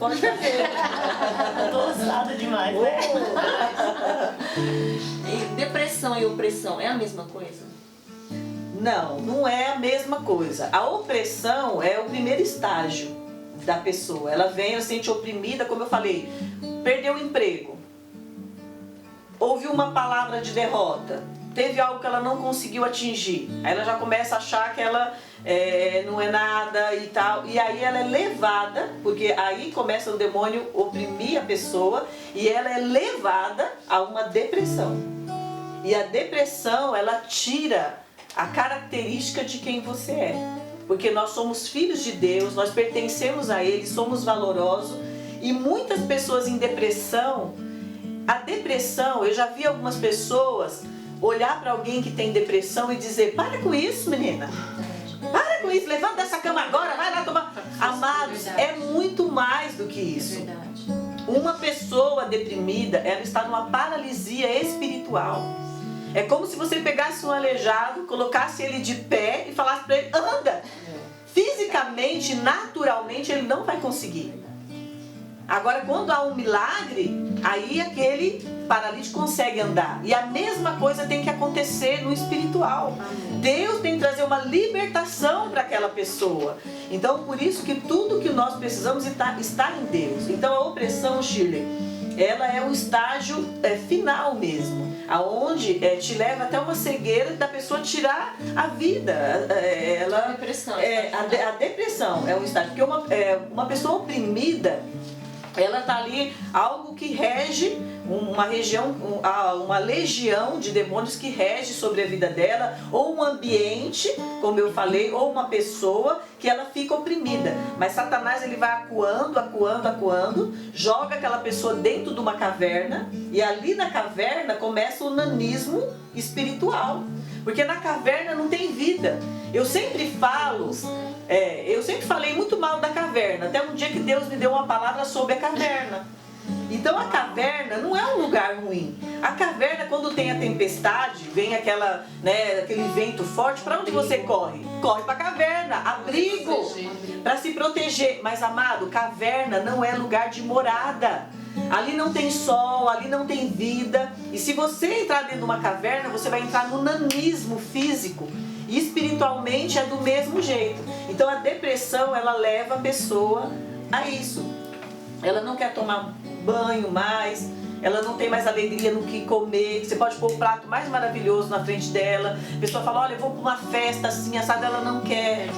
Pode fazer. Tô ousada demais, né? E depressão e opressão é a mesma coisa? Não, não é a mesma coisa. A opressão é o primeiro estágio da pessoa. Ela vem, ela se sente oprimida, como eu falei, perdeu o emprego, ouviu uma palavra de derrota, teve algo que ela não conseguiu atingir. Aí ela já começa a achar que ela não é nada e tal. E aí ela é levada, porque aí começa o demônio oprimir a pessoa e ela é levada a uma depressão. E a depressão, ela tira a característica de quem você é. Porque nós somos filhos de Deus, nós pertencemos a Ele, somos valorosos. E muitas pessoas em depressão, a depressão, eu já vi algumas pessoas olhar para alguém que tem depressão e dizer: para com isso, menina. Para com isso, levanta dessa cama agora, vai lá tomar. Amados, é muito mais do que isso. Uma pessoa deprimida, ela está numa paralisia espiritual. É como se você pegasse um aleijado, colocasse ele de pé e falasse para ele: anda. Fisicamente, naturalmente, ele não vai conseguir. Agora, quando há um milagre, aí aquele paralítico consegue andar. E a mesma coisa tem que acontecer no espiritual. Deus tem que trazer uma libertação para aquela pessoa. Então, por isso que tudo que nós precisamos está em Deus. Então, a opressão, Shirley, ela é um estágio final mesmo, aonde te leva até uma cegueira da pessoa tirar a vida. A depressão. A depressão é um estágio, porque uma pessoa oprimida, ela está ali, algo que rege, uma legião de demônios que rege sobre a vida dela, ou um ambiente, como eu falei, ou uma pessoa que ela fica oprimida. Mas Satanás, ele vai acuando, joga aquela pessoa dentro de uma caverna, e ali na caverna começa o nanismo espiritual. Porque na caverna não tem vida. Eu sempre falei muito mal da caverna, até um dia que Deus me deu uma palavra sobre a caverna. Então a caverna não é um lugar ruim. A caverna, quando tem a tempestade, vem aquele vento forte, para onde você corre? Corre para a caverna, abrigo, para se proteger. Mas, amado, caverna não é lugar de morada. Ali não tem sol, ali não tem vida. E se você entrar dentro de uma caverna, você vai entrar no nanismo físico. E espiritualmente é do mesmo jeito. Então a depressão, ela leva a pessoa a isso. Ela não quer tomar banho mais, ela não tem mais alegria no que comer. Você pode pôr o prato mais maravilhoso na frente dela, a pessoa fala: olha, eu vou para uma festa assim, assada, ela não quer.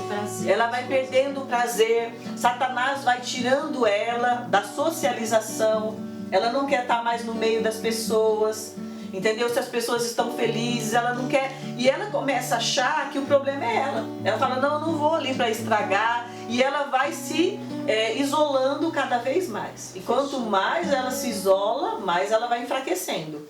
Ela vai perdendo o prazer. Satanás vai tirando ela da socialização. Ela não quer estar mais no meio das pessoas. Entendeu? Se as pessoas estão felizes, ela não quer. E ela começa a achar que o problema é ela. Ela fala: não, eu não vou ali para estragar. E ela vai se isolando cada vez mais. E quanto mais ela se isola, mais ela vai enfraquecendo.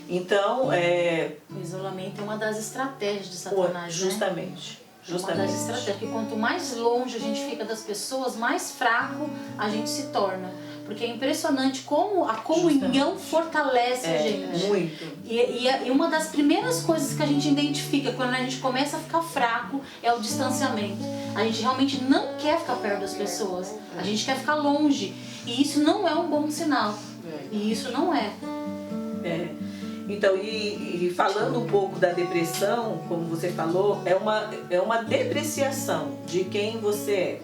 Então, o isolamento é uma das estratégias de Satanás, justamente. Uma das estratégias, porque quanto mais longe a gente fica das pessoas, mais fraco a gente se torna. Porque é impressionante como a comunhão fortalece a gente. Muito. E uma das primeiras coisas que a gente identifica quando a gente começa a ficar fraco é o distanciamento. A gente realmente não quer ficar perto das pessoas. A gente quer ficar longe. E isso não é um bom sinal. E isso não é. Então, e falando um pouco da depressão, como você falou, é uma depreciação de quem você é.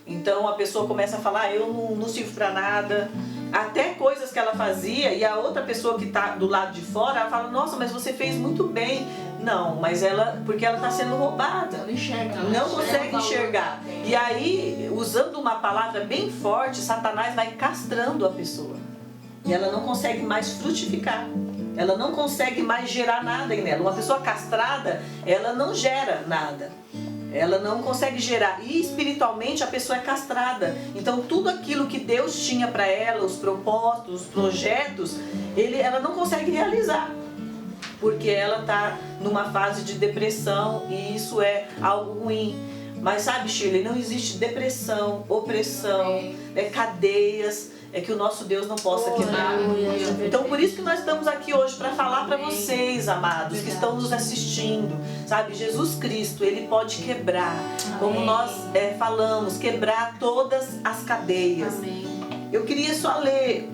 Então a pessoa começa a falar: eu não sirvo pra nada. Até coisas que ela fazia, e a outra pessoa que está do lado de fora, ela fala: nossa, mas você fez muito bem. Não, mas porque ela está sendo roubada. Ela enxerga. Não consegue enxergar. E aí, usando uma palavra bem forte, Satanás vai castrando a pessoa. E ela não consegue mais frutificar. Ela não consegue mais gerar nada em ela. Uma pessoa castrada, ela não gera nada. Ela não consegue gerar. E espiritualmente a pessoa é castrada. Então tudo aquilo que Deus tinha para ela, os propósitos, os projetos, ela não consegue realizar. Porque ela está numa fase de depressão e isso é algo ruim. Mas sabe, Shirley, não existe depressão, opressão, cadeias, que o nosso Deus não possa quebrar. Então por isso que nós estamos aqui hoje para falar para vocês, amados, que estão nos assistindo. Sabe, Jesus Cristo, Ele pode quebrar, como nós falamos, quebrar todas as cadeias. Eu queria só ler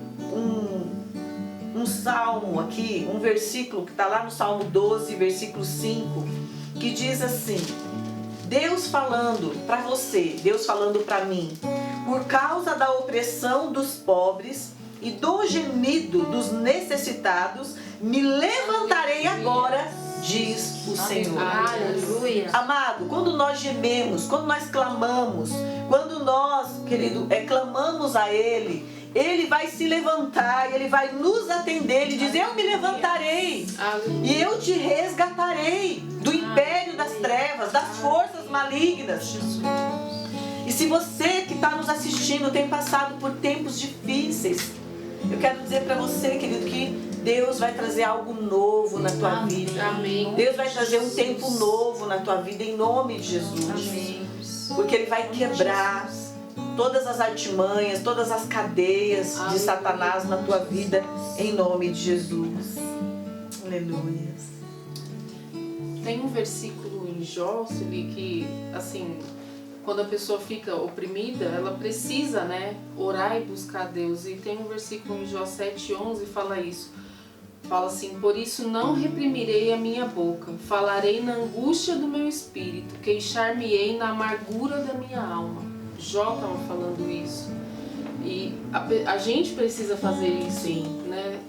um salmo aqui, um versículo que está lá no Salmo 12, versículo 5, que diz assim: Deus falando para você, Deus falando para mim, por causa da opressão dos pobres e do gemido dos necessitados, me levantarei agora, diz o Senhor. Aleluia. Amado, quando nós gememos, quando nós clamamos, quando nós, querido, clamamos a Ele, Ele vai se levantar, Ele vai nos atender, Ele diz: eu me levantarei e eu te resgatarei do império das trevas, das forças malignas. E se você que está nos assistindo tem passado por tempos difíceis, eu quero dizer para você, querido, que Deus vai trazer algo novo na tua vida. Amém. Deus vai trazer um tempo novo na tua vida, em nome de Jesus. Amém. Porque Ele vai quebrar todas as artimanhas, todas as cadeias de Satanás na tua vida, em nome de Jesus. Aleluia. Tem um versículo em Jó, Sueli, que, assim, quando a pessoa fica oprimida, ela precisa, né, orar e buscar a Deus. E tem um versículo em Jó 7:11 que fala isso. Fala assim: por isso não reprimirei a minha boca, falarei na angústia do meu espírito, queixar-me-ei na amargura da minha alma. Jó estava falando isso. E a gente precisa fazer isso, Sim. né?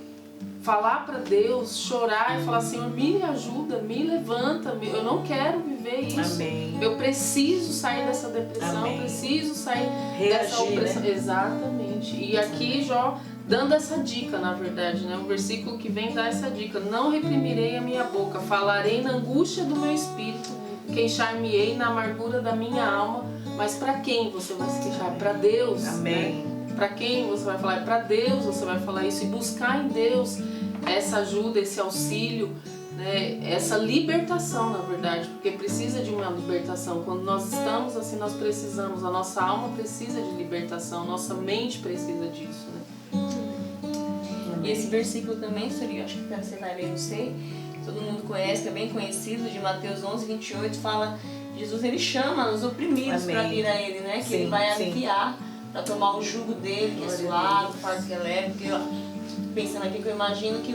Falar para Deus, chorar e falar: Senhor, me ajuda, me levanta, eu não quero viver isso. Amém. Eu preciso sair dessa depressão, Amém. Preciso sair Reagir, dessa opressão. né? Exatamente. E aqui Jó dando essa dica, na verdade, né? Um versículo que vem dar essa dica: não reprimirei a minha boca, falarei na angústia do meu espírito, queixar-me-ei na amargura da minha alma. Mas para quem você vai se queixar? Para Deus. Amém. Né? Para quem você vai falar? Para Deus você vai falar isso, e buscar em Deus essa ajuda, esse auxílio, né? Essa libertação, na verdade, porque precisa de uma libertação. Quando nós estamos assim, nós precisamos, a nossa alma precisa de libertação, a nossa mente precisa disso, né? E esse versículo também, eu acho que você vai ler, não sei, todo mundo conhece, que é bem conhecido, de Mateus 11:28, fala: Jesus, ele chama os oprimidos para vir a ele, né? Que Sim, ele vai sim. aliviar, para tomar o jugo dele, que é suave, o fardo que é leve. Porque pensando aqui, que eu imagino que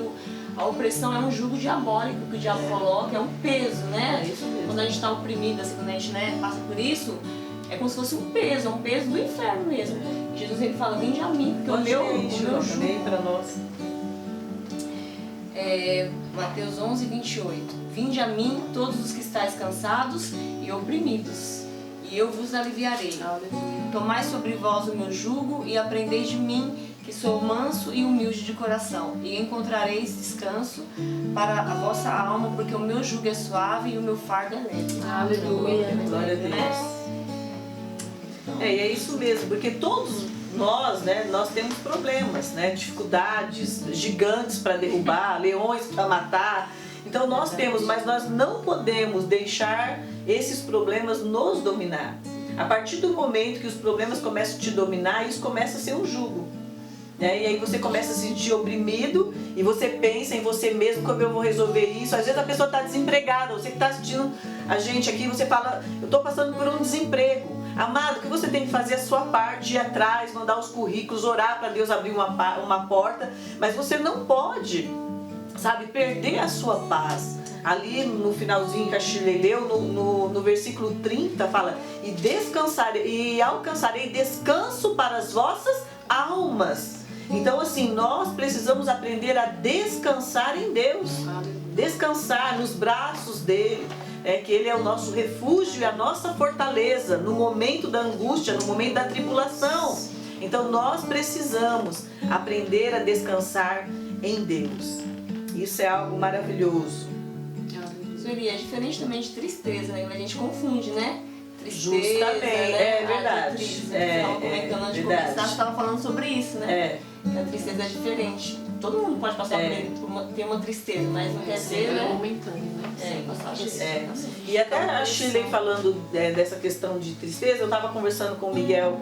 a opressão é um jugo diabólico que o diabo coloca, é um peso, né? É isso mesmo. Quando a gente está oprimido, assim, quando a gente, né, passa por isso, é como se fosse um peso, é um peso do inferno mesmo. Jesus, ele fala: vinde a mim, porque o meu jugo... para nós. Mateus 11:28. Vinde a mim todos os que estáis cansados e oprimidos, e eu vos aliviarei. Aleluia. Tomai sobre vós o meu jugo e aprendei de mim, que sou manso e humilde de coração, e encontrareis descanso para a vossa alma, porque o meu jugo é suave e o meu fardo é leve. Aleluia. Glória a Deus. E é isso mesmo, porque todos nós, né, nós temos problemas, né, dificuldades, gigantes para derrubar, leões para matar. Então nós temos, mas nós não podemos deixar esses problemas nos dominar. A partir do momento que os problemas começam a te dominar, isso começa a ser um jugo. Né? E aí você começa a se sentir oprimido e você pensa em você mesmo: como eu vou resolver isso? Às vezes a pessoa está desempregada, você que está assistindo a gente aqui, você fala: eu estou passando por um desemprego. Amado, o que você tem que fazer? A sua parte, ir atrás, mandar os currículos, orar para Deus abrir uma porta, mas você não pode, sabe, perder a sua paz. Ali no finalzinho que a Shirley leu, no versículo 30, fala: e descansarei, e alcançarei descanso para as vossas almas. Então assim, nós precisamos aprender a descansar em Deus, descansar nos braços dele, que ele é o nosso refúgio e a nossa fortaleza no momento da angústia, no momento da tribulação. Então nós precisamos aprender a descansar em Deus. Isso é algo maravilhoso. Sueli, é diferente também de tristeza, né? A gente confunde, né? Tristeza, Justamente, né? é verdade. Triste, né? Estava comentando antes de começar, você estava falando sobre isso, né? Que a tristeza é diferente. Todo mundo pode passar por ter uma tristeza, mas não quer dizer, É né? momentâneo, né? E até a Shirley falando dessa questão de tristeza, eu estava conversando com o Miguel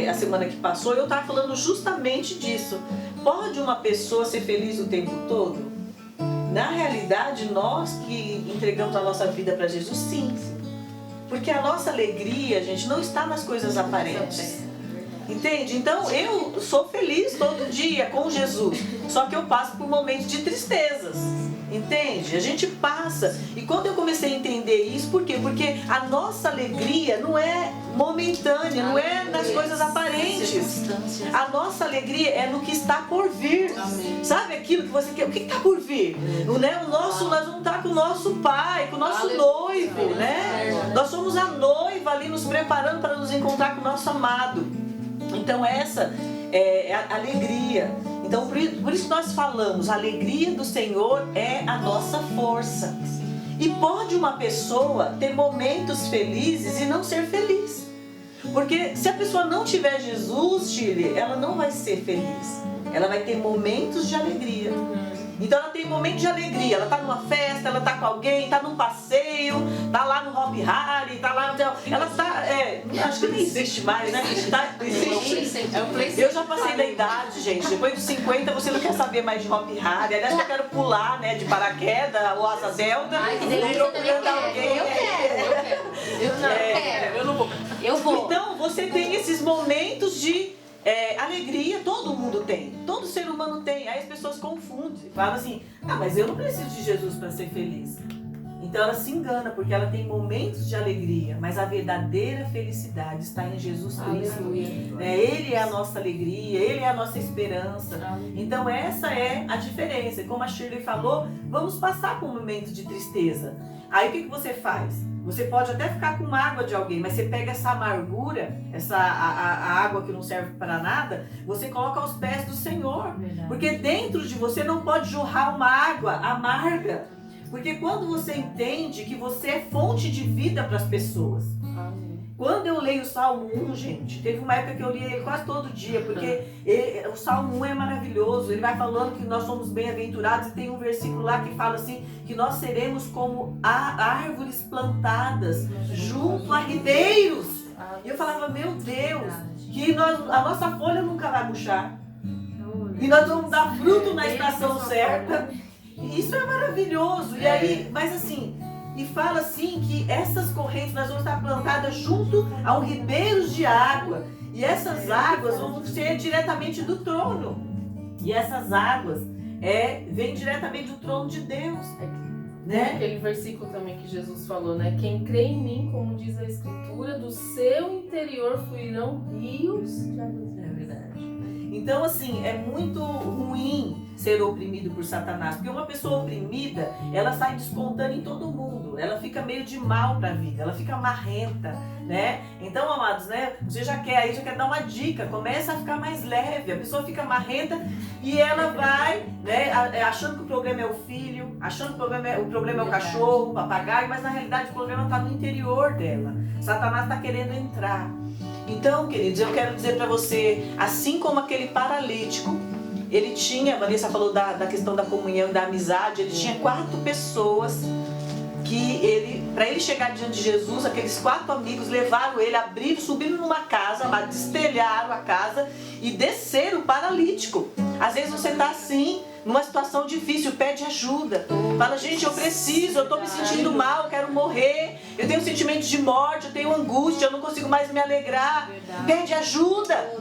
a semana que passou, e eu estava falando justamente disso. Pode uma pessoa ser feliz o tempo todo? Na realidade, nós que entregamos a nossa vida para Jesus, sim. Porque a nossa alegria, gente, não está nas coisas aparentes. Entende? Então eu sou feliz todo dia com Jesus, só que eu passo por momentos de tristezas. Entende? A gente passa. E quando eu comecei a entender isso, por quê? Porque a nossa alegria não é momentânea, não é nas coisas aparentes. A nossa alegria é no que está por vir. Amém. Sabe aquilo que você quer? O que está por vir? Né? Nós vamos estar com o nosso Pai, com o nosso noivo, né? Nós somos a noiva ali nos preparando para nos encontrar com o nosso amado. Então essa é a alegria. Então por isso que nós falamos, a alegria do Senhor é a nossa força. E pode uma pessoa ter momentos felizes e não ser feliz. Porque se a pessoa não tiver Jesus, Shirley, ela não vai ser feliz. Ela vai ter momentos de alegria. Então ela tem momentos de alegria, ela tá numa festa, ela tá com alguém, tá num passeio, tá lá no Hop Harry, tá lá no... Ela tá, acho que nem existe mais, né? Eu já passei da idade, gente. Depois dos 50 você não quer saber mais de Hop Harry. Aliás, eu quero pular, né, de paraquedas ou asa delta. Ai, que delícia, eu também quero. Eu vou. Então você tem esses momentos de alegria, todo mundo tem, todo ser humano tem. Aí as pessoas confundem, falam assim, mas eu não preciso de Jesus para ser feliz. Então ela se engana, porque ela tem momentos de alegria, mas a verdadeira felicidade está em Jesus Cristo. Ele é a nossa alegria, Ele é a nossa esperança. Então essa é a diferença. Como a Shirley falou, vamos passar por um momento de tristeza. Aí o que você faz? Você pode até ficar com mágoa de alguém, mas você pega essa amargura, a água que não serve para nada, você coloca aos pés do Senhor. Verdade. Porque dentro de você não pode jorrar uma água amarga. Porque quando você entende que você é fonte de vida para as pessoas. Quando eu leio o Salmo 1, gente, teve uma época que eu li ele quase todo dia, porque o Salmo 1 é maravilhoso, ele vai falando que nós somos bem-aventurados, e tem um versículo lá que fala assim, que nós seremos como árvores plantadas junto a ribeiros. E eu falava, meu Deus, que a nossa folha nunca vai murchar. E nós vamos dar fruto na estação certa. E isso é maravilhoso. E aí, mas assim... E fala assim que essas correntes nós vamos estar plantadas junto a um ribeiro de água. E essas águas vão ser diretamente do trono. E essas águas vêm diretamente do trono de Deus. Né? Aquele versículo também que Jesus falou, né? Quem crê em mim, como diz a Escritura, do seu interior fluirão rios de águas. É verdade. Então assim, é muito ruim ser oprimido por Satanás, porque uma pessoa oprimida, ela sai descontando em todo mundo, ela fica meio de mal para a vida, ela fica marrenta, né? Então, amados, né, você já quer dar uma dica, começa a ficar mais leve, a pessoa fica marrenta e ela vai, né, achando que o problema é o filho, achando que o problema é o cachorro, o papagaio, mas na realidade o problema está no interior dela. Satanás está querendo entrar. Então, queridos, eu quero dizer para você, assim como aquele paralítico, ele tinha, a Vanessa falou da questão da comunhão e da amizade, ele tinha 4 pessoas que para ele chegar diante de Jesus, aqueles 4 amigos levaram ele, abriram, subiram numa casa, destelharam a casa e desceram o paralítico. Às vezes você está assim, numa situação difícil, pede ajuda. Fala, gente, eu preciso, eu estou me sentindo mal, eu quero morrer, eu tenho sentimentos de morte, eu tenho angústia, eu não consigo mais me alegrar. Pede ajuda.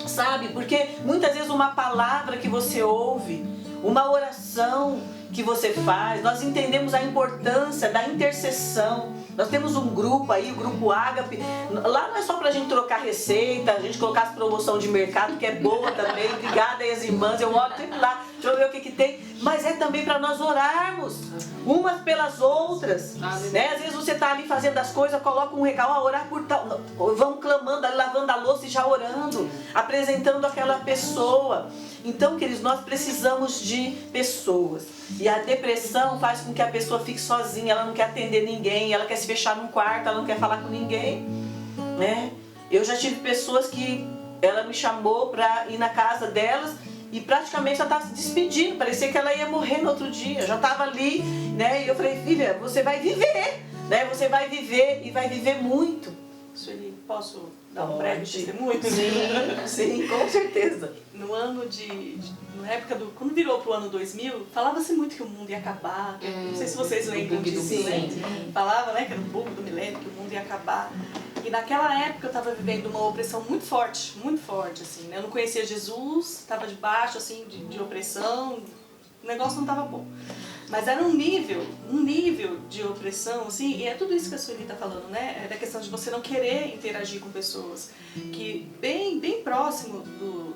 Sabe? Porque muitas vezes uma palavra que você ouve, uma oração que você faz, nós entendemos a importância da intercessão. Nós temos um grupo aí, o grupo Ágape. Lá não é só pra gente trocar receita, a gente colocar as promoções de mercado, que é boa também. Obrigada aí as irmãs, eu olho sempre lá, deixa eu ver o que tem. Mas é também para nós orarmos umas pelas outras, né? Às vezes você tá ali fazendo as coisas, coloca um recado, orar por tal. Vamos clamando ali, lavando a louça e já orando, apresentando aquela pessoa. Então, queridos, nós precisamos de pessoas. E a depressão faz com que a pessoa fique sozinha, ela não quer atender ninguém, ela quer se fechar num quarto, ela não quer falar com ninguém, né? Eu já tive pessoas que ela me chamou para ir na casa delas e praticamente ela estava se despedindo, parecia que ela ia morrer no outro dia, eu já estava ali, né? E eu falei, filha, você vai viver, né? Você vai viver e vai viver muito. Sueli, posso dar um breve testemunho? Sim, com certeza. No ano na época quando virou pro ano 2000, falava-se muito que o mundo ia acabar. Não sei se vocês lembram disso, né? Falava, né, que era um bug do milênio, que o mundo ia acabar. E naquela época eu estava vivendo uma opressão muito forte, assim, né? Eu não conhecia Jesus, estava debaixo, assim, de opressão, o negócio não estava bom. Mas era um nível de opressão, assim, e é tudo isso que a Sueli está falando, né? É da questão de você não querer interagir com pessoas. Que bem próximo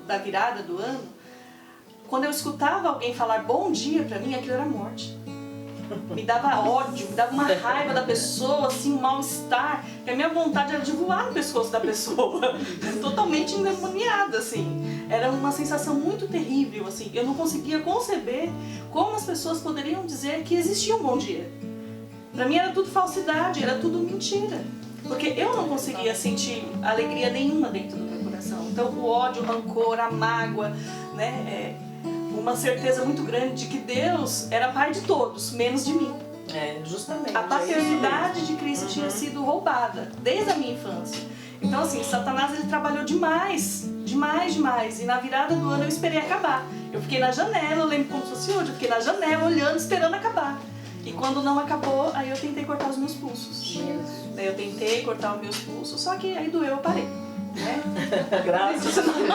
da virada do ano, quando eu escutava alguém falar bom dia pra mim, aquilo era morte. Me dava ódio, me dava uma raiva da pessoa, assim, um mal-estar. E a minha vontade era de voar no pescoço da pessoa. Totalmente endemoniada, assim. Era uma sensação muito terrível, assim. Eu não conseguia conceber como as pessoas poderiam dizer que existia um bom dia. Pra mim era tudo falsidade, era tudo mentira. Porque eu não conseguia sentir alegria nenhuma dentro do meu coração. Então o ódio, o rancor, a mágoa, né? Uma certeza muito grande de que Deus era pai de todos, menos de mim. Justamente. A paternidade de Cristo tinha sido roubada desde a minha infância. Então, assim, Satanás ele trabalhou demais. E na virada do ano eu esperei acabar. Eu fiquei na janela, eu lembro como se fosse hoje, eu fiquei na janela olhando, esperando acabar. E quando não acabou, aí eu tentei cortar os meus pulsos. Eu tentei cortar os meus pulsos, só que aí doeu, eu parei. Né? Graças a Deus.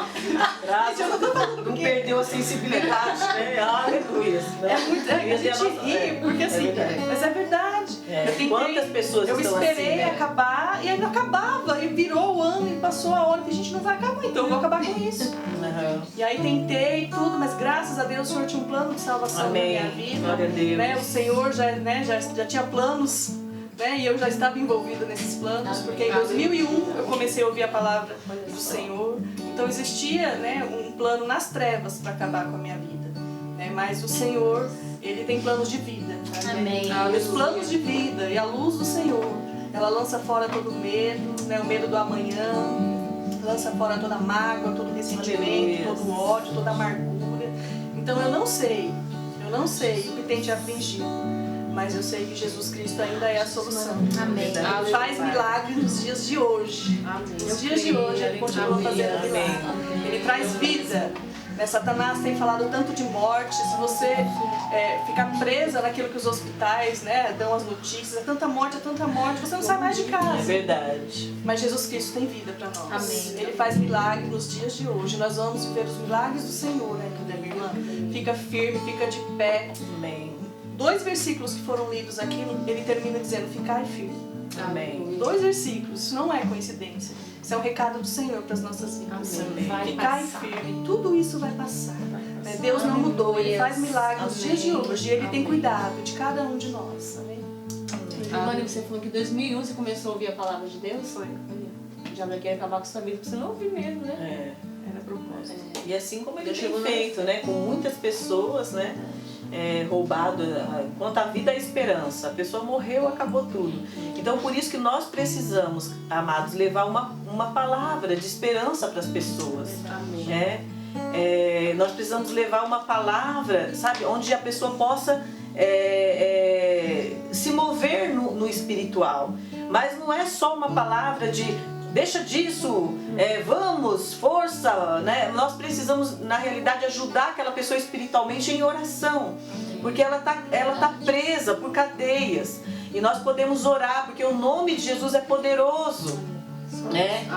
Não perdeu a sensibilidade, né? Aleluia. A gente ri, porque assim, mas é verdade. Eu tentei, quantas pessoas eu estão esperei assim, né? acabar e aí não acabava. E virou o ano e passou a hora que a gente não vai acabar, então eu vou acabar com isso. E aí tentei tudo, mas graças a Deus o Senhor tinha um plano de salvação na minha vida. Glória a Deus. Né? O Senhor já tinha planos. Né? E eu já estava envolvida nesses planos, porque em 2001 eu comecei a ouvir a palavra do Senhor. Então existia, né, um plano nas trevas para acabar com a minha vida. Né? Mas o Senhor, Ele tem planos de vida. Tá? Amém. E os planos de vida e a luz do Senhor, ela lança fora todo medo, né, o medo do amanhã, lança fora toda mágoa, todo ressentimento, todo ódio, toda amargura. Então eu não sei o que tem te afligido. Mas eu sei que Jesus Cristo ainda é a solução. Amém. Ele faz milagres nos dias de hoje. Nos dias de hoje Ele continua fazendo milagres. Ele traz vida. Satanás tem falado tanto de morte. Se você ficar presa naquilo que os hospitais, né, dão as notícias, é tanta morte, você não sai mais de casa. É verdade. Mas Jesus Cristo tem vida para nós. Amém. Ele faz milagres nos dias de hoje. Nós vamos viver os milagres do Senhor, né, minha irmã? Fica firme, fica de pé. Amém. 2 versículos que foram lidos aqui, ele termina dizendo, ficai firme. Amém. 2 versículos, isso não é coincidência. Isso é um recado do Senhor para as nossas vidas. Amém. Ficai firme, tudo isso vai passar. Deus não mudou, Ele faz milagres nos dias de hoje. E Ele tem cuidado de cada um de nós. Amém? Mano, você falou que em 2001 você começou a ouvir a palavra de Deus? Foi. Já não quer acabar com sua vida, porque você não ouviu mesmo, né? Era propósito. E assim como Ele tem feito, né, com muitas pessoas, né? Roubado quanto à vida e a esperança. A pessoa morreu, acabou tudo. Então por isso que nós precisamos, amados, levar uma palavra de esperança para as pessoas. Amém. Nós precisamos levar uma palavra, sabe, onde a pessoa possa se mover no espiritual. Mas não é só uma palavra de deixa disso, vamos, força, né? Nós precisamos, na realidade, ajudar aquela pessoa espiritualmente em oração, porque ela tá presa por cadeias, e nós podemos orar, porque o nome de Jesus é poderoso, né?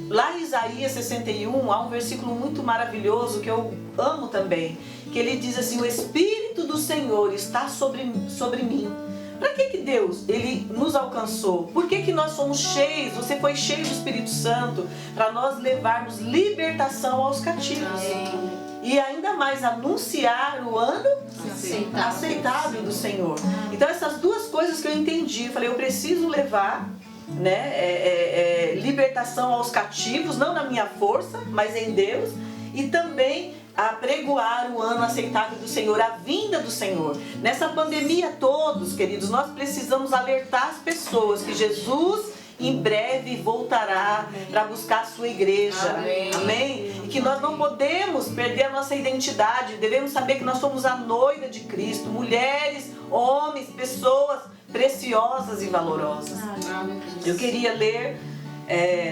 Lá em Isaías 61, há um versículo muito maravilhoso, que eu amo também, que ele diz assim, o Espírito do Senhor está sobre mim. Para que Deus Ele nos alcançou? Por que nós somos cheios? Você foi cheio do Espírito Santo para nós levarmos libertação aos cativos. E ainda mais anunciar o ano aceitável do Senhor. Então essas duas coisas que eu entendi, eu falei, eu preciso levar, né, libertação aos cativos, não na minha força, mas em Deus, e também apregoar o ano aceitável do Senhor, a vinda do Senhor. Nessa pandemia todos, queridos, nós precisamos alertar as pessoas que Jesus em breve voltará para buscar a sua igreja. Amém? E que nós não podemos perder a nossa identidade, devemos saber que nós somos a noiva de Cristo, mulheres, homens, pessoas preciosas e valorosas. Eu queria ler,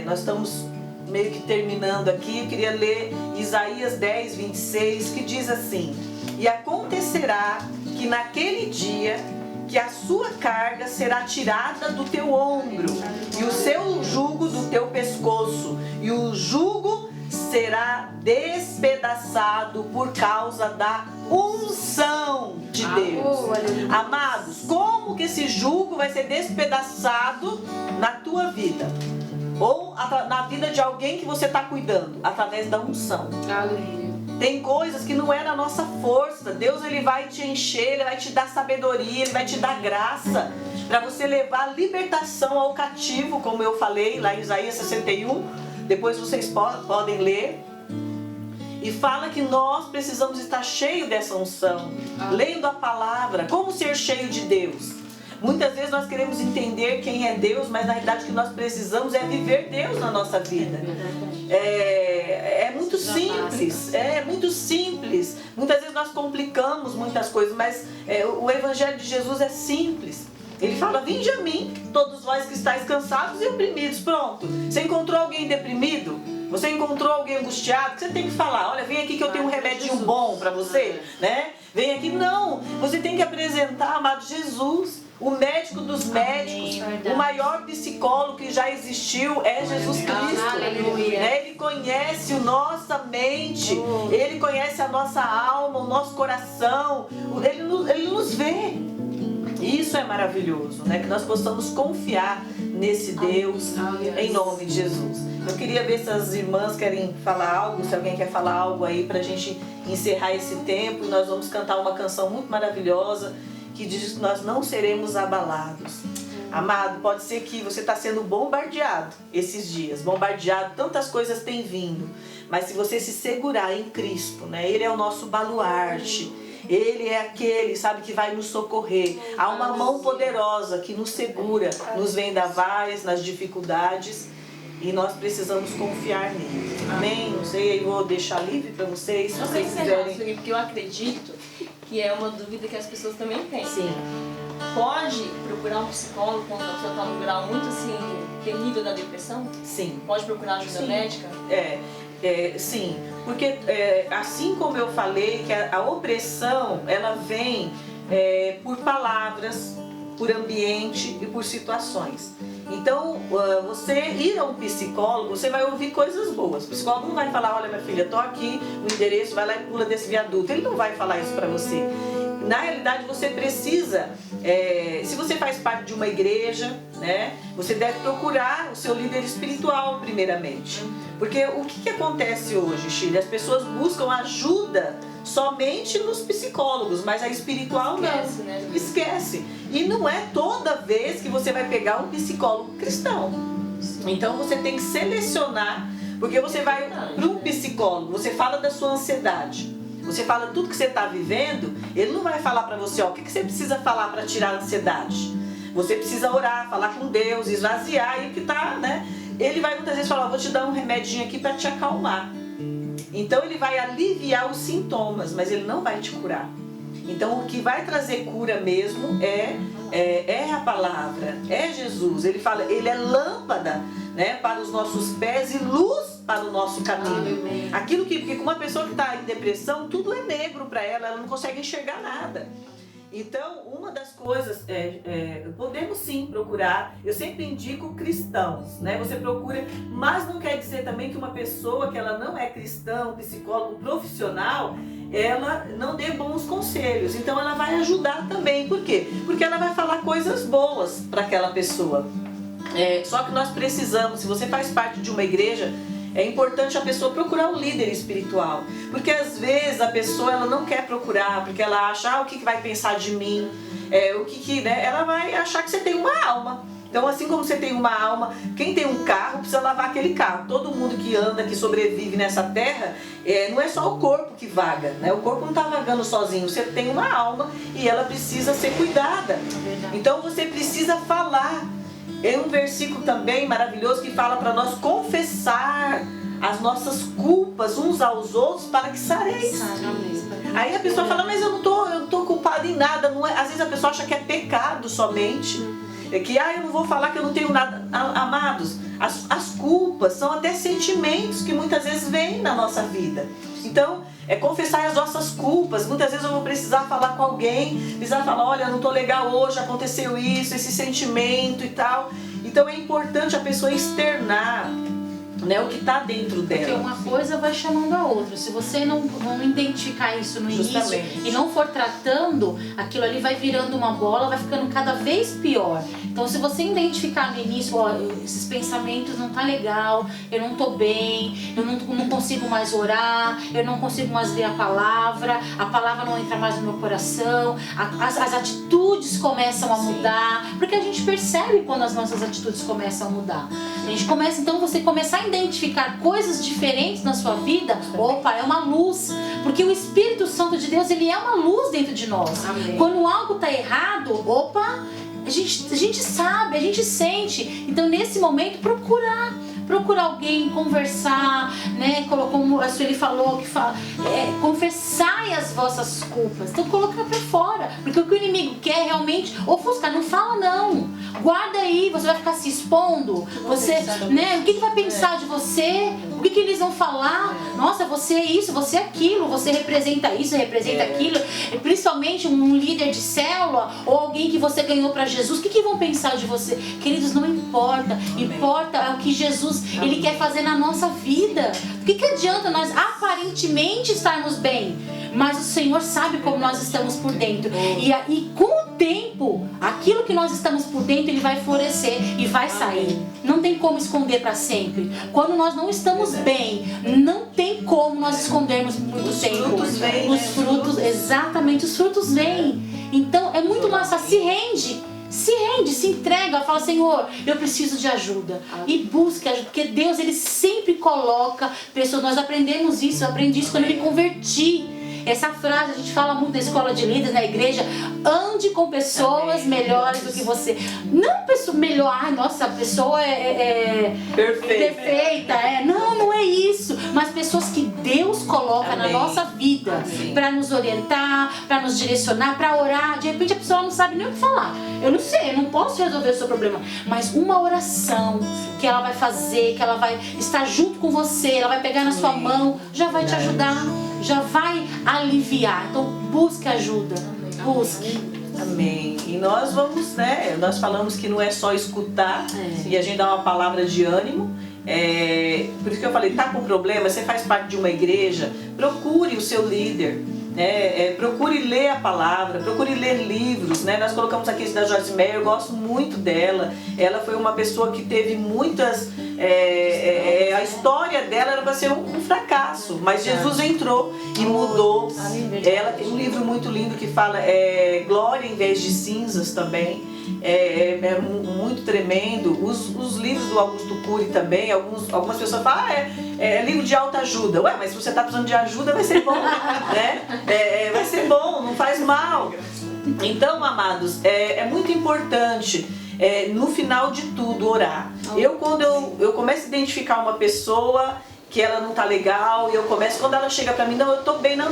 nós estamos meio que terminando aqui, eu queria ler Isaías 10, 26, que diz assim: e acontecerá que naquele dia que a sua carga será tirada do teu ombro e o seu jugo do teu pescoço, e o jugo será despedaçado por causa da unção de Deus. Amados, como que esse jugo vai ser despedaçado na tua vida? Ou na vida de alguém que você está cuidando? Através da unção. Aleluia. Tem coisas que não é na nossa força. Deus, ele vai te encher, ele vai te dar sabedoria, ele vai te dar graça para você levar libertação ao cativo, como eu falei lá em Isaías 61. Depois vocês podem ler. E fala que nós precisamos estar cheios dessa unção, lendo a palavra. Como ser cheio de Deus? Muitas vezes nós queremos entender quem é Deus, mas na realidade o que nós precisamos é viver Deus na nossa vida. É muito simples, Muitas vezes nós complicamos muitas coisas, mas o Evangelho de Jesus é simples. Ele fala: vinde a mim, todos vós que estáis cansados e oprimidos. Pronto. Você encontrou alguém deprimido? Você encontrou alguém angustiado? Você tem que falar: olha, vem aqui que eu tenho um remedinho bom para você, né? Vem aqui. Não, você tem que apresentar, amado, Jesus, o médico dos médicos, o maior psicólogo que já existiu é Jesus Cristo. Né? Ele conhece a nossa mente, ele conhece a nossa alma, o nosso coração, ele nos vê. Isso é maravilhoso, né? Que nós possamos confiar nesse Deus, em nome de Jesus. Eu queria ver se as irmãs querem falar algo, se alguém quer falar algo aí pra gente encerrar esse tempo. E nós vamos cantar uma canção muito maravilhosa que diz que nós não seremos abalados. Amado, pode ser que você está sendo bombardeado esses dias, bombardeado, tantas coisas têm vindo, mas se você se segurar em Cristo, né? Ele é o nosso baluarte. Ele é aquele, sabe, que vai nos socorrer. Há uma mão poderosa que nos segura nos vendavais, nas dificuldades, e nós precisamos confiar nele. Amém? Não sei, eu vou deixar livre para vocês, se vocês quiserem. Porque eu acredito que é uma dúvida que as pessoas também têm. Sim. Pode procurar um psicólogo quando a pessoa está num grau muito assim, terrível da depressão? Sim. Pode procurar ajuda médica? Sim, porque assim como eu falei que a opressão ela vem por palavras, por ambiente e por situações. Então, você ir a um psicólogo, você vai ouvir coisas boas. O psicólogo não vai falar: olha, minha filha, tô aqui, o endereço, vai lá e pula desse viaduto. Ele não vai falar isso para você. Na realidade, você precisa, se você faz parte de uma igreja, né, você deve procurar o seu líder espiritual primeiramente. Porque o que acontece hoje, Chile? As pessoas buscam ajuda somente nos psicólogos, mas a espiritual Esquece, não. Né? Esquece. E não é toda vez que você vai pegar um psicólogo cristão. Então você tem que selecionar, porque você vai para um psicólogo, você fala da sua ansiedade. Você fala tudo que você está vivendo, ele não vai falar para você: o que você precisa falar para tirar a ansiedade. Você precisa orar, falar com Deus, esvaziar, e o que está, né? Ele vai muitas vezes falar: vou te dar um remedinho aqui para te acalmar. Então ele vai aliviar os sintomas, mas ele não vai te curar. Então o que vai trazer cura mesmo é a palavra, é Jesus. Ele fala, ele é lâmpada, né, para os nossos pés e luz para o nosso caminho. Aquilo porque uma pessoa que está em depressão, tudo é negro para ela, ela não consegue enxergar nada. Então, uma das coisas, podemos sim procurar, eu sempre indico cristãos, né? Você procura, mas não quer dizer também que uma pessoa que ela não é cristã, um psicólogo profissional, ela não dê bons conselhos. Então ela vai ajudar também. Por quê? Porque ela vai falar coisas boas para aquela pessoa. Só que nós precisamos, se você faz parte de uma igreja, é importante a pessoa procurar um líder espiritual. Porque às vezes a pessoa ela não quer procurar, porque ela acha, o que vai pensar de mim? Né? Ela vai achar que você tem uma alma. Então, assim como você tem uma alma, quem tem um carro precisa lavar aquele carro. Todo mundo que anda, que sobrevive nessa terra, não é só o corpo que vaga, né? O corpo não está vagando sozinho. Você tem uma alma e ela precisa ser cuidada. Então, você precisa falar. É um versículo também maravilhoso que fala para nós confessar as nossas culpas uns aos outros para que sareis. Aí a pessoa fala, mas eu não tô culpada em nada. Não é? Às vezes a pessoa acha que é pecado somente. Que eu não vou falar que eu não tenho nada. Amados, as culpas são até sentimentos que muitas vezes vêm na nossa vida. Então, confessar as nossas culpas. Muitas vezes eu vou precisar falar com alguém, precisar falar, olha, não tô legal hoje, aconteceu isso, esse sentimento e tal. Então é importante a pessoa externar, né, o que está dentro dela. Porque uma coisa vai chamando a outra. Se você não identificar isso no Justamente. início e não for tratando, aquilo ali vai virando uma bola, vai ficando cada vez pior. Então, se você identificar no início, ó, esses pensamentos não tá legal, eu não tô bem, eu não consigo mais orar, eu não consigo mais ler a palavra não entra mais no meu coração, as atitudes começam a mudar, porque a gente percebe quando as nossas atitudes começam a mudar. A gente começa, então, você começar a identificar coisas diferentes na sua vida, opa, é uma luz, porque o Espírito Santo de Deus, ele é uma luz dentro de nós. Amém. Quando algo tá errado, opa, a gente sabe, a gente sente. Então, nesse momento, procurar alguém, conversar, né? Como a Sueli falou, confessai as vossas culpas. Então, colocar pra fora, porque o que o inimigo quer realmente ofuscar, não fala não, guarda aí, você vai ficar se expondo, você, né? O que vai pensar de você? O que eles vão falar? Nossa, você é isso, você é aquilo, você representa isso, representa aquilo. E principalmente um líder de célula ou alguém que você ganhou para Jesus, o que vão pensar de você? Queridos, não importa. Importa o que Jesus, ele quer fazer na nossa vida. O que adianta nós aparentemente estarmos bem, mas o Senhor sabe como nós estamos por dentro. E com o tempo, aquilo que nós estamos por dentro, ele vai florescer e vai sair. Não tem como esconder para sempre. Quando nós não estamos bem, não tem como nós escondermos muito tempo. Frutos vêm, os frutos, exatamente, os frutos vêm. Então é muito massa, se rende, se entrega, fala, Senhor, eu preciso de ajuda. E busque ajuda, porque Deus, ele sempre coloca pessoas. Nós aprendemos isso, eu aprendi isso quando eu me converti. Essa frase a gente fala muito na escola de líderes, na igreja: ande com pessoas melhores do que você. Não pessoa melhor, ai, nossa, a pessoa é perfeita. Não é isso. Mas pessoas que Deus coloca na nossa vida para nos orientar, para nos direcionar, para orar. De repente a pessoa não sabe nem o que falar. Eu não sei, eu não posso resolver o seu problema. Mas uma oração que ela vai fazer, que ela vai estar junto com você, ela vai pegar na sua mão, já vai te ajudar, já vai aliviar. Então busque ajuda, busque. Amém. E nós vamos, né? Nós falamos que não é só escutar e a gente dá uma palavra de ânimo. Por isso que eu falei, tá com problema, você faz parte de uma igreja, procure o seu líder. Procure ler a palavra, procure ler livros, né? Nós colocamos aqui esse da Joyce Meyer, eu gosto muito dela. Ela foi uma pessoa que teve muitas... a história dela era para ser um fracasso, mas Jesus entrou e mudou. Ela tem um livro muito lindo que fala Glória em vez de cinzas também. É muito tremendo. Os livros do Augusto Cury também, algumas pessoas falam, é livro de autoajuda. Ué, mas se você está precisando de ajuda, vai ser bom, né? Vai ser bom, não faz mal. Então, amados, é muito importante, no final de tudo, orar. Quando eu começo a identificar uma pessoa que ela não tá legal, e eu começo, quando ela chega pra mim, não, eu tô bem, não,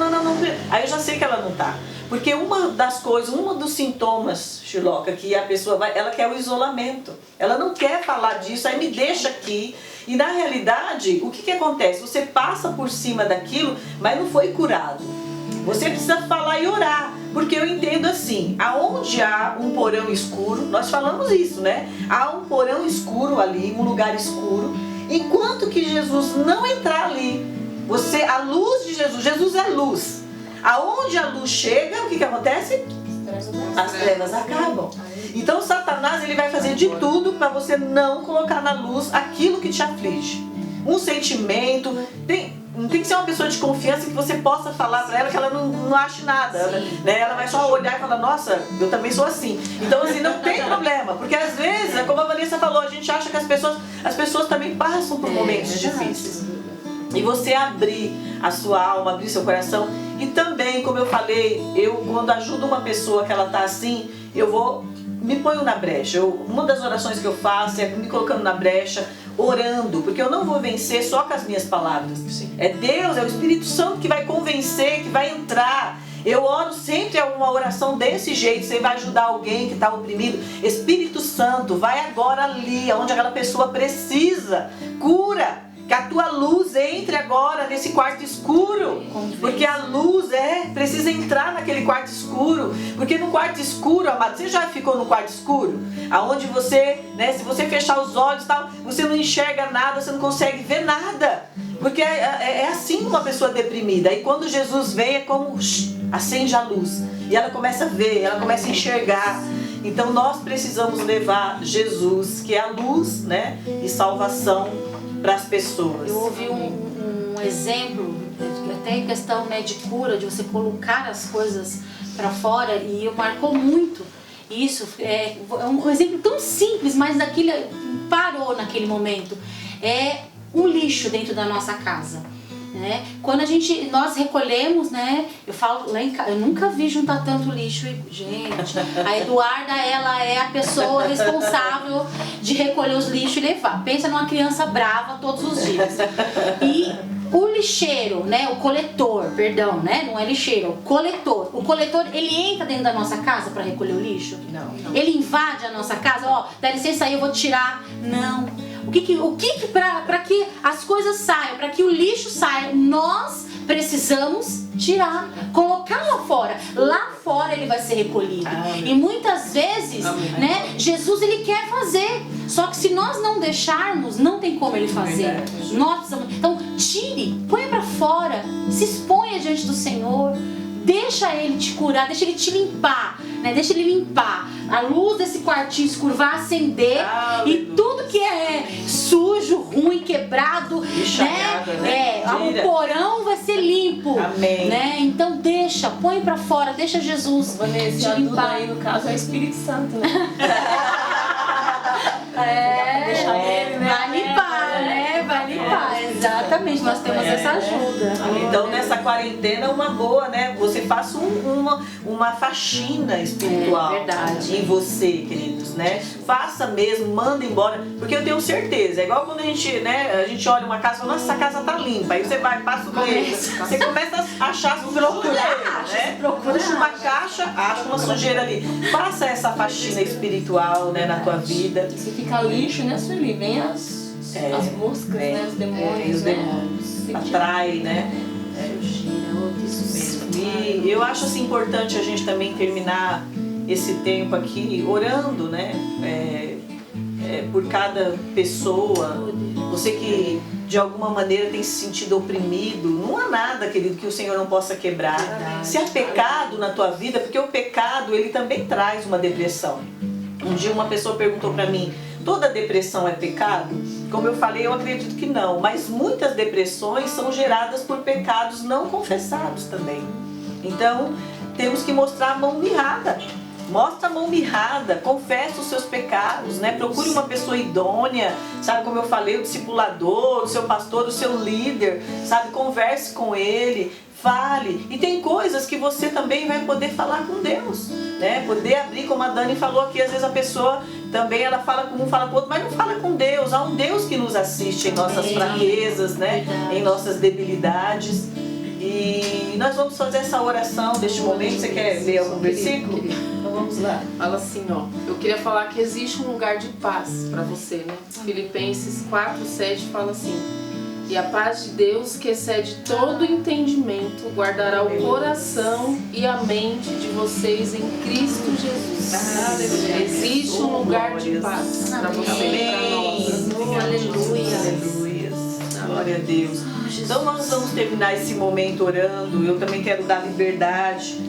aí eu já sei que ela não tá. Porque uma das coisas, um dos sintomas, Chiloca, que a pessoa ela quer o isolamento. Ela não quer falar disso, aí me deixa aqui. E na realidade, o que acontece? Você passa por cima daquilo, mas não foi curado. Você precisa falar e orar. Porque eu entendo assim, aonde há um porão escuro, nós falamos isso, né? Há um porão escuro ali, um lugar escuro. Enquanto que Jesus não entrar ali, a luz de Jesus é luz. Aonde a luz chega, o que acontece? As trevas acabam. Então Satanás, ele vai fazer de tudo para você não colocar na luz aquilo que te aflige. Um sentimento, não tem que ser uma pessoa de confiança que você possa falar para ela que ela não ache nada, né? Ela vai só olhar e falar, nossa, eu também sou assim. Então assim, não tem problema, porque às vezes, como a Vanessa falou, a gente acha que as pessoas também passam por momentos difíceis. E você abrir a sua alma, abrir seu coração. E também, como eu falei, quando ajudo uma pessoa que ela está assim, eu me ponho na brecha. Uma das orações que eu faço é me colocando na brecha, orando, porque eu não vou vencer só com as minhas palavras. É Deus, é o Espírito Santo que vai convencer, que vai entrar. Eu oro sempre uma oração desse jeito. Você vai ajudar alguém que está oprimido. Espírito Santo, vai agora ali, onde aquela pessoa precisa. Cura. Que a tua luz entre agora nesse quarto escuro. Porque a luz precisa entrar naquele quarto escuro. Porque no quarto escuro, amado, você já ficou no quarto escuro? Aonde você, né, se você fechar os olhos e tal, você não enxerga nada, você não consegue ver nada. Porque é assim uma pessoa deprimida. E quando Jesus vem, é como acende a luz. E ela começa a ver, ela começa a enxergar. Então nós precisamos levar Jesus, que é a luz, né, e salvação para as pessoas. Eu ouvi um exemplo, até em questão, né, de cura, de você colocar as coisas para fora, e eu marcou muito isso. É um exemplo tão simples, mas daquilo parou naquele momento. É um lixo dentro da nossa casa. Né? Quando nós recolhemos, né? Eu falo lá em casa, eu nunca vi juntar tanto lixo, gente. A Eduarda, ela é a pessoa responsável de recolher os lixos e levar. Pensa numa criança brava todos os dias. E o lixeiro, né? O coletor, perdão, né? Não é lixeiro, o coletor. O coletor, ele entra dentro da nossa casa para recolher o lixo? Não. Ele invade a nossa casa, ó, dá licença aí, eu vou tirar. Não. Para que as coisas saiam, para que o lixo saia, nós precisamos tirar, colocar lá fora. Lá fora ele vai ser recolhido. E muitas vezes, né, Jesus ele quer fazer. Só que se nós não deixarmos, não tem como ele fazer. Nós precisamos, então tire, põe para fora, se exponha diante do Senhor. Deixa ele te curar, deixa ele te limpar, né? Deixa ele limpar. A luz desse quartinho escuro vai acender. E tudo que é sujo, ruim, quebrado, né? O porão vai ser limpo. Amém. Né? Então deixa, põe pra fora, deixa Jesus Vanessa, te limpar. aí no caso é o Espírito Santo, né? Deixa ele, né? Vai limpar, né? Vai limpar, exatamente. Nós temos essa ajuda. Então nessa quarentena uma boa, né? Você faça uma faxina espiritual em você, queridos, né? Faça mesmo, manda embora, porque eu tenho certeza, é igual quando a gente olha uma casa e fala, nossa, essa casa tá limpa, aí você vai, passa o dedo, você começa a achar sujeira, né? Puxa uma caixa, acha uma sujeira ali. Faça essa faxina espiritual, né, na tua vida. Se ficar lixo, né, Sueli? Vem as moscas, né? Os demônios, os demônios. Atrai, né? Isso mesmo. E eu acho assim importante a gente também terminar esse tempo aqui orando, né? Por cada pessoa. Você que de alguma maneira tem se sentido oprimido, não há nada, querido, que o Senhor não possa quebrar. Se há pecado na tua vida, porque o pecado ele também traz uma depressão. Um dia uma pessoa perguntou para mim, toda depressão é pecado? Como eu falei, eu acredito que não, mas muitas depressões são geradas por pecados não confessados também. Então, temos que mostrar a mão mirrada. Mostra a mão mirrada, confessa os seus pecados, né? Procure uma pessoa idônea, sabe, como eu falei, o discipulador, o seu pastor, o seu líder, sabe? Converse com ele, fale. E tem coisas que você também vai poder falar com Deus, né? Poder abrir, como a Dani falou aqui, às vezes a pessoa também, ela fala com um, fala com o outro, mas não fala com Deus. Há um Deus que nos assiste em nossas fraquezas, né? Em nossas debilidades. E nós vamos fazer essa oração deste momento. Você quer ler algum versículo? Então vamos lá. Fala assim, ó. Eu queria falar que existe um lugar de paz para você, né? Filipenses 4:7 fala assim: e a paz de Deus, que excede todo entendimento, guardará o coração e a mente de vocês em Cristo Jesus. Existe um lugar de paz para você e para nós. Aleluia. Glória a Deus. Então nós vamos terminar esse momento orando. Eu também quero dar liberdade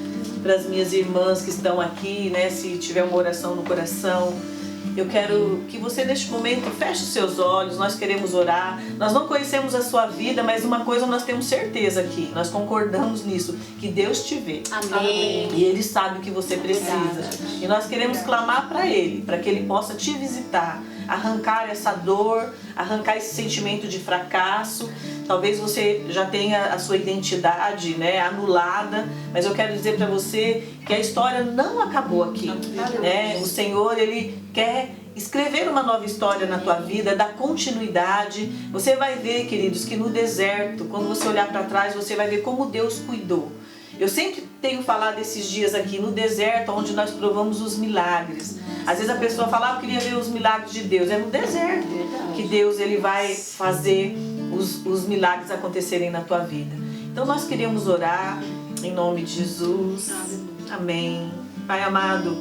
para as minhas irmãs que estão aqui, né? Se tiver uma oração no coração, eu quero que você neste momento feche os seus olhos. Nós queremos orar. Nós não conhecemos a sua vida, mas uma coisa nós temos certeza aqui, nós concordamos nisso, que Deus te vê. Amém. E Ele sabe o que você precisa. E nós queremos clamar para Ele, para que Ele possa te visitar, arrancar essa dor, arrancar esse sentimento de fracasso. Talvez você já tenha a sua identidade, né, anulada, mas eu quero dizer para você que a história não acabou aqui, né? O Senhor, Ele quer escrever uma nova história na tua vida, dar continuidade. Você vai ver, queridos, que no deserto, quando você olhar para trás, você vai ver como Deus cuidou. Eu sempre tenho falado esses dias aqui, no deserto, onde nós provamos os milagres. Às vezes a pessoa fala, eu queria ver os milagres de Deus. É no deserto que Deus ele vai fazer os milagres acontecerem na tua vida. Então nós queríamos orar em nome de Jesus. Amém. Pai amado,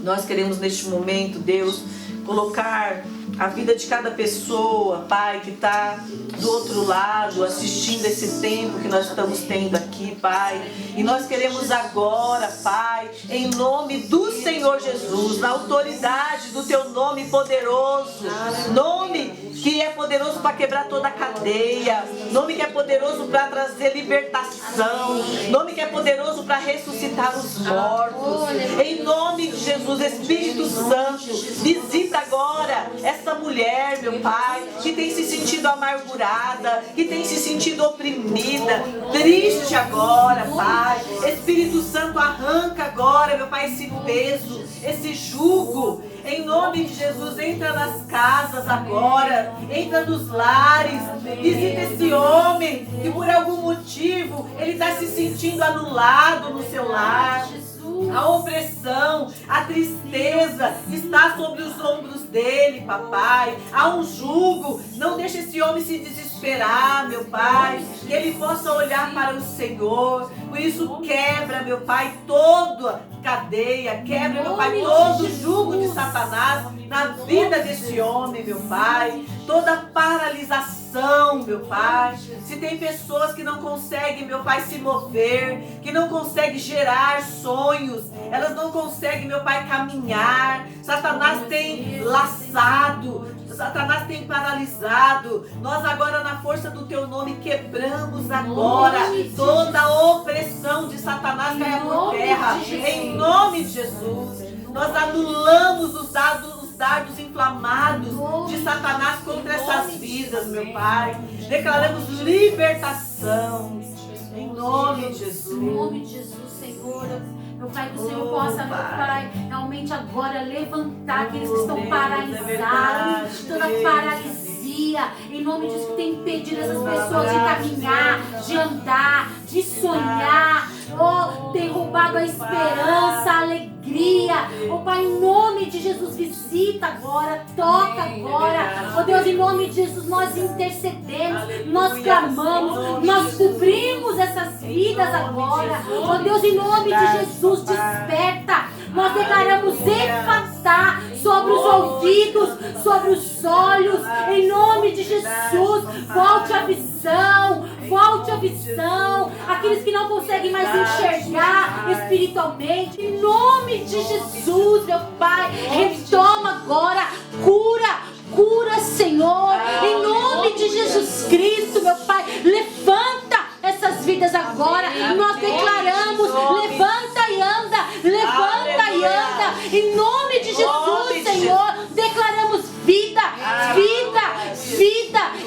nós queremos neste momento, Deus, colocar a vida de cada pessoa, Pai, que está do outro lado, assistindo esse tempo que nós estamos tendo aqui, Pai. E nós queremos agora, Pai, em nome do Senhor Jesus, na autoridade do Teu nome poderoso, nome que é poderoso para quebrar toda a cadeia, nome que é poderoso para trazer libertação, nome que é poderoso para ressuscitar os mortos. Em nome de Jesus, Espírito Santo, visita agora essa mulher, meu Pai, que tem se sentido amargurada, que tem se sentido oprimida, triste agora, Pai. Espírito Santo, arranca agora, meu Pai, esse peso, esse jugo. Em nome de Jesus, entra nas casas agora, entra nos lares, visita esse homem que por algum motivo ele está se sentindo anulado no seu lar. A opressão, a tristeza está sobre os ombros dele, papai. Há um jugo. Não deixe esse homem se desesperar, meu pai. Que ele possa olhar para o Senhor. Por isso quebra, meu pai, toda cadeia. Quebra, meu pai, todo jugo de Satanás na vida desse homem, meu pai. Toda paralisação, meu pai. Se tem pessoas que não conseguem, meu pai, se mover, que não conseguem gerar sonhos, elas não conseguem, meu pai, caminhar. Satanás tem laçado, Satanás tem paralisado. Nós agora, na força do teu nome, quebramos agora toda a opressão de Satanás caia por terra. Em nome de Jesus, nós anulamos os dardos inflamados de Satanás contra essas vidas, meu Pai. Declaramos libertação. Em nome de Jesus. Em nome de Jesus, Senhor. Meu Pai, que o Senhor possa, meu Pai, realmente agora levantar aqueles que estão paralisados, toda paralisia, em nome disso que tem impedido essas pessoas de caminhar, de andar, de sonhar, tem roubado a esperança, a alegria. Pai, em nome de Jesus, visita agora, toca agora. Deus, em nome de Jesus, nós intercedemos, nós clamamos, nós cobrimos essas vidas agora. Deus, em nome de Jesus, desperta. Nós declaramos efatá sobre os ouvidos, sobre os olhos, em nome de Jesus. Volte a visão, volte a visão. Aqueles que não conseguem mais enxergar espiritualmente, em nome de Jesus, meu Pai, retoma agora, cura, Senhor, em nome de Jesus Cristo, meu Pai, levanta essas vidas agora. Nós declaramos, levanta e anda, levanta e anda, em nome de Jesus, Senhor, declaramos vida,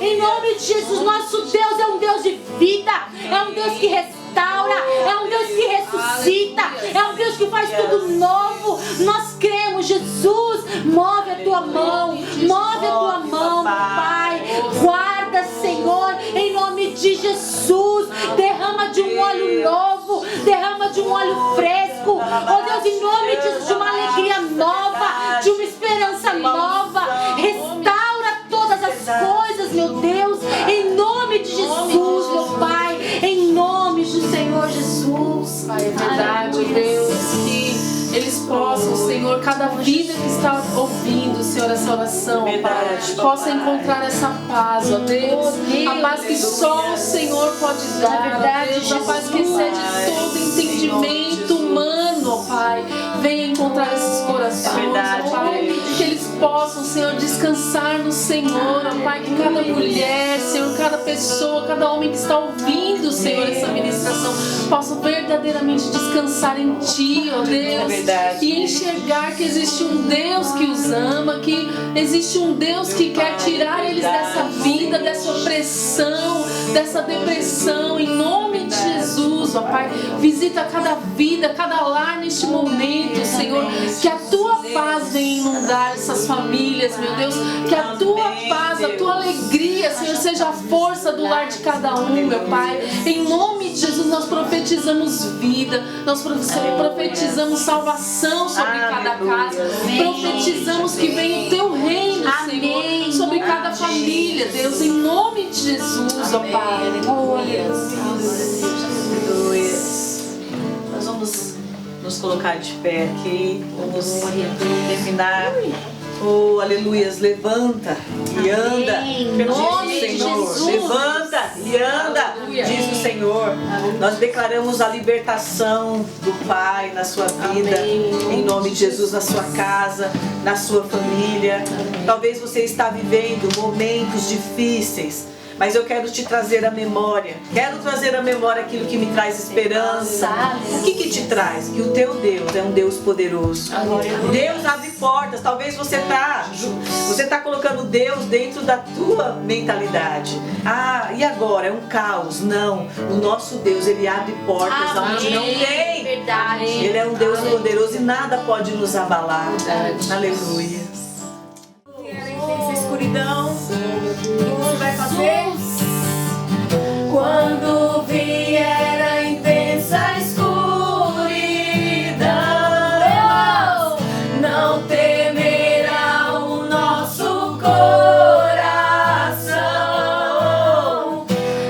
em nome de Jesus. Nosso Deus é um Deus de vida, é um Deus que restaura, é um Deus que ressuscita, é um Deus que faz tudo novo. Nós cremos, Jesus, move a tua mão, meu Pai, guarda, Senhor, em nome de Jesus, derrama de um óleo novo, derrama de um óleo fresco, Deus, em nome de uma alegria nova, de uma esperança nova, restaura todas as coisas, meu Deus, em nome de Jesus, meu Pai, em nome do Senhor Jesus. Pai, é verdade, Deus, que eles possam, Senhor, cada vida que está ouvindo, Senhor, essa oração, Pai, possa encontrar essa paz, ó Deus, a paz que só o Senhor pode dar, ó Deus, a paz que excede todo entendimento humano, ó Pai, venha encontrar esses corações, ó Pai, que eles possam, Senhor, descansar no Senhor, ó Pai, que cada mulher, Senhor, cada pessoa, cada homem que está ouvindo, Senhor, essa ministração, possam verdadeiramente descansar em Ti, ó Deus, e enxergar que existe um Deus que os ama, que existe um Deus que quer tirar eles dessa vida, dessa opressão, dessa depressão, em nome de Jesus, ó Pai, visita cada vida, cada lar neste momento, Senhor, que a Tua paz venha inundar essas famílias, meu Deus, que a Tua paz, a Tua alegria, Senhor, seja a força do lar de cada um, meu Pai, em nome de Jesus, nós profetizamos vida, nós profetizamos salvação sobre cada casa, profetizamos que venha o Teu reino, Senhor, sobre cada família, família, Deus, em nome de Jesus, ó Pai. Aleluia. Nós vamos nos colocar de pé aqui. Vamos terminar. Oh, aleluias, levanta e anda, Em diz nome o de Senhor. Jesus. Levanta e anda, diz o Senhor. Nós declaramos a libertação do Pai na sua vida, em nome de Jesus, na sua casa, na sua família. Talvez você está vivendo momentos difíceis, mas eu quero te trazer à memória. Quero trazer à memória aquilo que me traz esperança. O que te traz? Que o teu Deus é um Deus poderoso. Deus abre portas. Talvez você tá colocando Deus dentro da tua mentalidade. Ah, e agora? É um caos. Não. O nosso Deus, Ele abre portas onde não tem. Verdade. Ele é um Deus poderoso e nada pode nos abalar. Aleluia. Essa escuridão, o que você vai fazer? Quando vier a intensa escuridão, não temerá o nosso coração.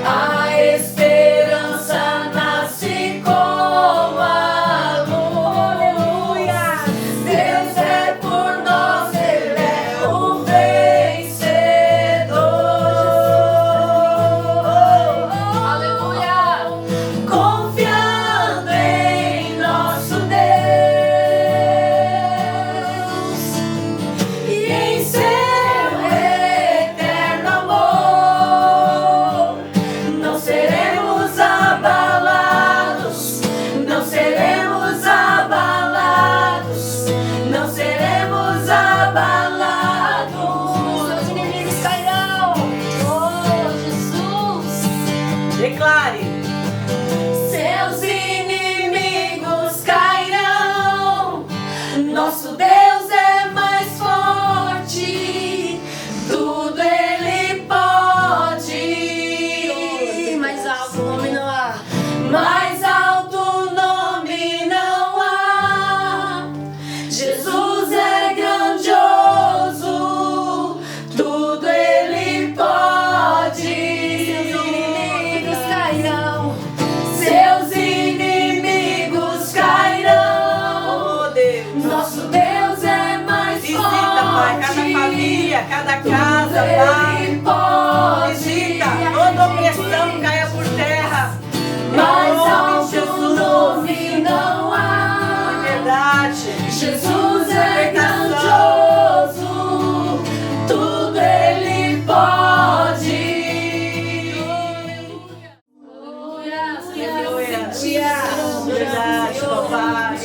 A esperança nasce como a luz. Deus é por nós, Ele é o vencedor. Aleluia! Confiando em nosso Deus e em seu eterno amor, não seremos abalados, não seremos abalados, não seremos abalados. Os inimigos cairão. Oh, Jesus! Declare. Seus inimigos cairão. Nosso Deus é mais forte. Tudo Ele pode. Mais alto o nome não há. Mais alto o nome não há. Jesus é grandioso. Tudo Ele pode. Seus inimigos cairão. Seus inimigos cairão. Oh, Deus. Nosso Deus é mais Visita, forte. Pai, cada família, cada casa, Pai. Ele pode. Visita, toda opressão caia por terra. Mais Em nome de alto o Jesus. nome não há. Verdade. Jesus é grandioso. Tudo Ele pode. Verdade, papai.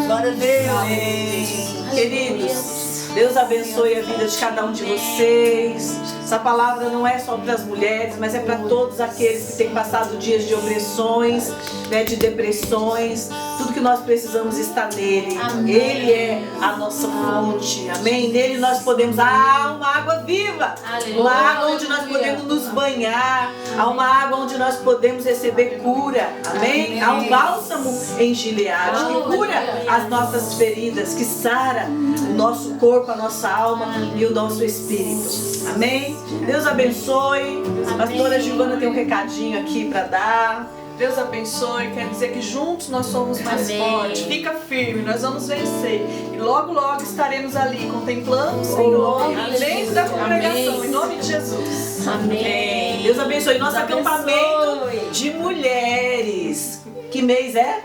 Glória a Deus. Queridos, Deus abençoe a vida de cada um de vocês. Essa palavra não é só para as mulheres, mas é para todos aqueles que têm passado dias de opressões, né, de depressões. Tudo que nós precisamos está nele. Amém. Ele é a nossa fonte. Amém? Nele nós podemos... Há uma água viva. Aleluia. Uma água onde nós podemos nos banhar. Há uma água onde nós podemos receber cura. Amém? Há um bálsamo em Gileade que cura as nossas feridas, que sara o nosso corpo, a nossa alma e o nosso espírito. Amém? Deus abençoe. A pastora Giovana tem um recadinho aqui para dar. Deus abençoe, quer dizer que juntos nós somos mais Amém. fortes. Fica firme, nós vamos vencer. E logo, logo estaremos ali contemplando o Senhor Aleluia. dentro da congregação, Amém. em nome de Jesus. Amém. Deus abençoe. Nosso Deus acampamento abençoe. de mulheres. Que mês é?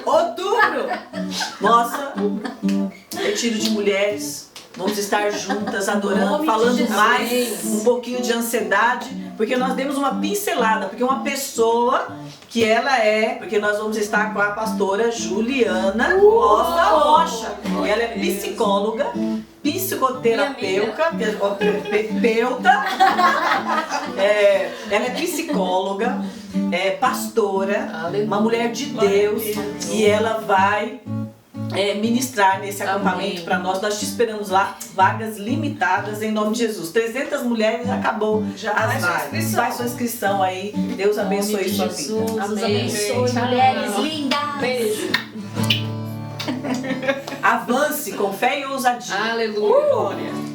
Outubro. Nossa, retiro de mulheres. Vamos estar juntas, adorando, falando mais um pouquinho de ansiedade, porque nós demos uma pincelada, porque uma pessoa que ela é, porque nós vamos estar com a pastora Juliana Costa Rocha. Ela é psicóloga, psicoterapeuta, ela é psicóloga, é pastora, uma mulher de Deus, e ela vai ministrar nesse acampamento para nós. Nós te esperamos lá, vagas limitadas em nome de Jesus. 300 mulheres, acabou já as vagas. Faz sua inscrição aí. Deus abençoe sua vida. Jesus, Amém. abençoe, mulheres lindas. Beijo. Avance com fé e ousadia. Aleluia. Glória.